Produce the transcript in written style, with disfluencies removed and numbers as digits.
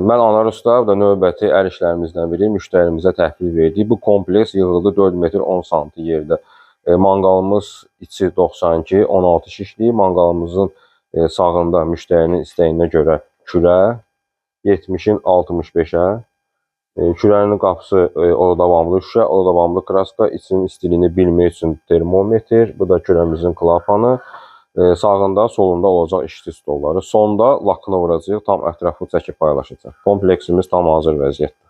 Mən Anar Usta da növbəti əl işlərimizdən biri müştərimizə təhvil verdik. Bu kompleks yığıldı 4 metr 10 sm yerdə. Manqalımız içi 92, 16 şişlik. Manqalımızın sağında müştərinin istəyinə görə kürə, 70-in 65-ə. Kürənin qapısı o davamlı şüşə, o davamlı kraska, içinin istiliyini bilmək üçün termometr. Bu da kürəmizin klapanı. Sağında, solunda olacaq işçi stolları. Sonda lakını vuracaq, tam ətraflı çəkib paylaşacaq. Kompleksimiz tam hazır vəziyyətdir.